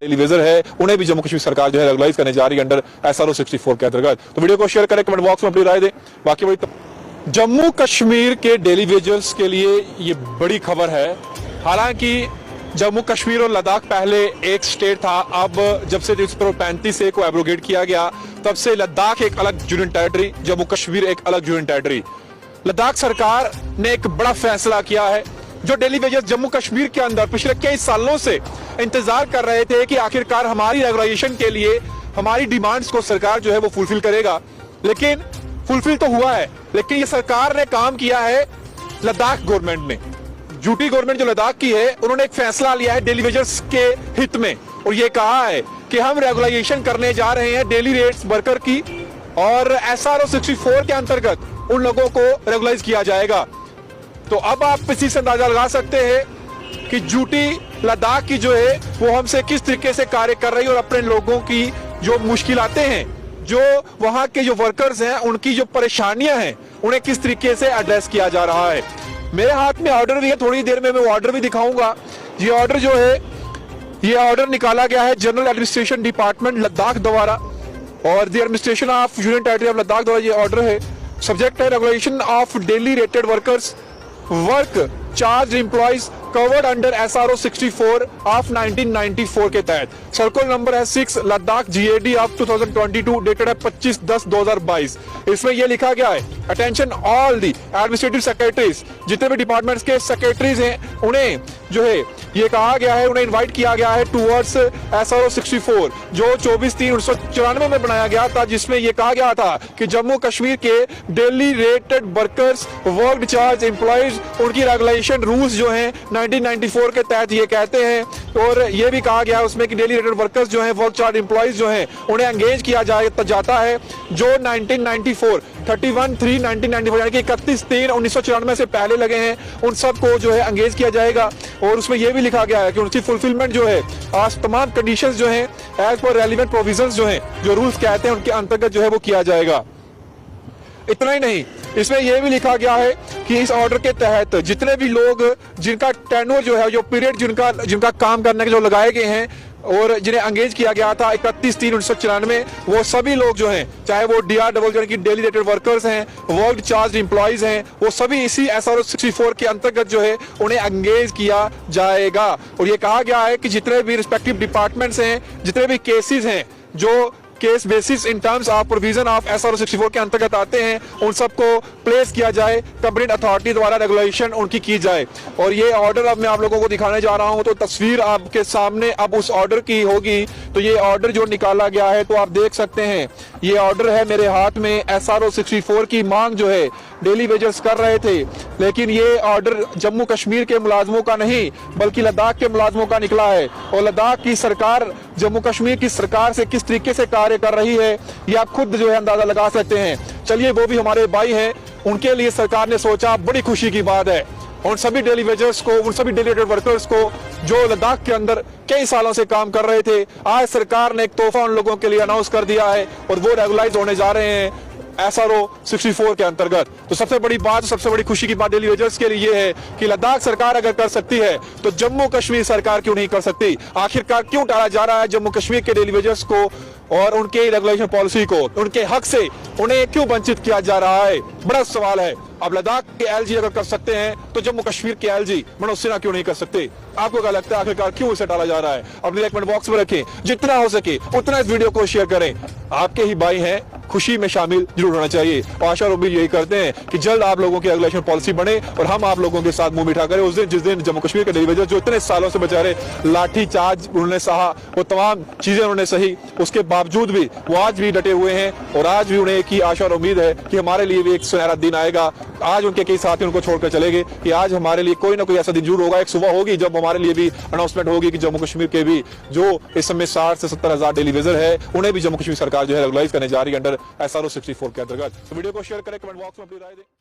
Television है उन्हें भी जम्मू कश्मीर सरकार जो है रेगुलाइज करने जा रही है अंडर SRO 64 के अंतर्गत। तो वीडियो को शेयर करें, कमेंट बॉक्स में अपनी राय दें। बाकी बड़ी जम्मू कश्मीर के डेली वेजर्स के लिए ये बड़ी खबर है। हालांकि जम्मू कश्मीर और लद्दाख पहले एक स्टेट था, अब जब से 335A को एब्रोगेट किया गया तब से लद्दाख एक अलग यूनियन टेरिटरी, जम्मू कश्मीर एक अलग यूनियन टेरिटरी। लद्दाख सरकार ने एक बड़ा फैसला किया है। जो डेली वेजर्स जम्मू कश्मीर के अंदर पिछले कई सालों से इंतजार कर रहे थे कि आखिरकार हमारी रेगुलाइजेशन के लिए हमारी डिमांड्स को सरकार जो है वो फुलफिल करेगा, लेकिन फुलफिल तो हुआ है, लेकिन ये सरकार ने काम किया है लद्दाख गवर्नमेंट ने, यूटी गवर्नमेंट जो लद्दाख की है, उन्होंने एक फैसला लिया है डेली वेजर्स के हित में और ये कहा है कि हम रेगुलाइजेशन करने जा रहे हैं डेली रेट्स वर्कर की और SRO 64 के अंतर्गत उन लोगों को रेगुलाइज किया जाएगा। तो अब आप इसी से अंदाजा लगा सकते हैं कि यूटी लद्दाख की जो है वो हमसे किस तरीके से कार्य कर रही है और अपने लोगों की जो मुश्किलातें हैं, जो वहां के जो वर्कर्स हैं उनकी जो परेशानियां हैं, उन्हें किस तरीके से एड्रेस किया जा रहा है। मेरे हाथ में ऑर्डर भी है, थोड़ी देर में मैं वो ऑर्डर भी दिखाऊंगा। ये ऑर्डर जो है ये ऑर्डर निकाला गया है जनरल एडमिनिस्ट्रेशन डिपार्टमेंट लद्दाख द्वारा और the administration of union territory of Ladakh द्वारा ये ऑर्डर है। सब्जेक्ट है regulation of daily rated workers work charge employees covered under SRO 64 of 1994 के तहत। सर्कुलर नंबर है 6 लद्दाख GAD ऑफ 2022 डेटेड है 25/10/2022। इसमें यह लिखा गया है attention all the administrative secretaries, जितने भी डिपार्टमेंट्स के सेक्रेटरीज हैं उन्हें जो है ये कहा गया है, उन्हें इनवाइट किया गया है टूवर्ड्स SRO 64 जो 24/3/1994 में बनाया गया था, जिसमें यह कहा गया था कि जम्मू कश्मीर के daily rated workers work charge employees उनकी रेगुलेशन रूल्स जो हैं 1994 के तहत ये कहते हैं और ये भी कहा गया है उसमें कि डेली रेटेड वर्कर्स जो हैं वर्क चार्ज एम्प्लॉइज जो हैं उन्हें एंगेज किया जाता है जो 1994 31/3/1994 यानी कि 31/3/1994 से पहले लगे हैं, उन सबको जो है एंगेज किया जाएगा। और उसमें यह भी लिखा गया है कि उनकी फुलफिलमेंट जो है आज तमाम कंडीशंस जो हैं एज पर रेलिवेंट प्रोविजंस जो हैं, जो रूल्स कहते हैं उनके अंतर्गत जो है वो किया जाएगा। इतना ही नहीं, इसमें यह भी लिखा गया है कि इस ऑर्डर के तहत जितने भी लोग जिनका टेन्योर जो है, जो पीरियड जिनका काम करने के जो लगाए गए हैं और जिन्हें एंगेज किया गया था 31/3/1994, वो सभी लोग जो हैं, चाहे वो DRW यानी कि डेली रेटेड वर्कर्स हैं, वर्क चार्ज एम्प्लॉइज हैं, वो सभी इसी SRO 64 के अंतर्गत जो है उन्हें एंगेज किया जाएगा। और ये कहा गया है कि जितने भी रिस्पेक्टिव डिपार्टमेंट्स हैं, जितने भी केसेस हैं जो case basis in terms of provision of SRO 64 के अंतर्गत आते हैं, उन सबको प्लेस किया जाए, कंप्लीट अथॉरिटी द्वारा रेगुलेशन उनकी की जाए। और ये ऑर्डर अब मैं आप लोगों को दिखाने जा रहा हूं, तो तस्वीर आपके सामने अब उस ऑर्डर की होगी। तो ये ऑर्डर जो निकाला गया है तो आप देख सकते हैं, ये ऑर्डर है मेरे हाथ में। SRO 64 की मांग जो है डेली वेजर्स कर रहे थे, लेकिन ये ऑर्डर जम्मू कश्मीर के मुलाजमों का नहीं बल्कि लद्दाख के मुलाजमों का निकला है। और लद्दाख की सरकार जम्मू कश्मीर की सरकार से किस तरीके से कार्य कर रही है ये आप खुद जो है अंदाजा लगा सकते हैं। चलिए, वो भी हमारे भाई हैं, उनके लिए सरकार ने सोचा, बड़ी खुशी की बात है। उन सभी डेली वेजर्स को, उन सभी डेली रेटेड वर्कर्स को जो लद्दाख के अंदर कई सालों से काम कर रहे थे, आज सरकार ने एक तोहफा उन लोगों के लिए अनाउंस कर दिया है और वो रेगुलाइज होने जा रहे हैं SRO 64 के अंतर्गत। तो सबसे बड़ी बात, सबसे बड़ी खुशी की बात डेली वेजर्स के लिए है कि लद्दाख सरकार अगर कर सकती है तो जम्मू कश्मीर सरकार क्यों नहीं कर सकती। आखिरकार क्यों टाला जा रहा है जम्मू कश्मीर के डेली वेजर्स को और उनके रेगुलेशन पॉलिसी को, उनके हक से उन्हें क्यों वंचित किया जा रहा है, बड़ा सवाल है। अब लद्दाख के LG अगर कर सकते हैं तो जम्मू कश्मीर के LG मनोज सिन्हा क्यों नहीं कर सकते। आपको क्या लगता है आखिरकार क्यों इसे टाला जा रहा है? अपने कमेंट बॉक्स में रखें, जितना हो सके उतना इस वीडियो को शेयर करें। आपके ही भाई हैं, खुशी में शामिल जरूर होना चाहिए। और आशा और उम्मीद यही करते हैं कि जल्द आप लोगों की रेगुलेशन पॉलिसी बने और हम आप लोगों के साथ मुंह मीठा करें उस दिन जिस दिन जम्मू कश्मीर के डेली वेजर जो इतने सालों से बेचारे लाठी चार्ज उन्होंने सहा, वो तमाम चीजें उन्होंने सही, उसके बावजूद भी वो आज भी डटे हुए हैं और आज भी उन्हें एक ही आशा और उम्मीद है कि हमारे लिए भी एक सुनहरा दिन आएगा। आज उनके कई साथी उनको छोड़कर चले गए कि आज हमारे लिए कोई ना कोई ऐसा दिन जरूर होगा, एक सुबह होगी जब हमारे लिए भी अनाउंसमेंट होगी कि जम्मू कश्मीर के भी जो इस समय 60 से 70 हजार डेली वेजर है उन्हें भी जम्मू कश्मीर सरकार जो है रेगुलाइज करने जा रही है अंडर SRO 64 के अंतर्गत। तो वीडियो को शेयर करें, कमेंट बॉक्स में अपनी राय दें।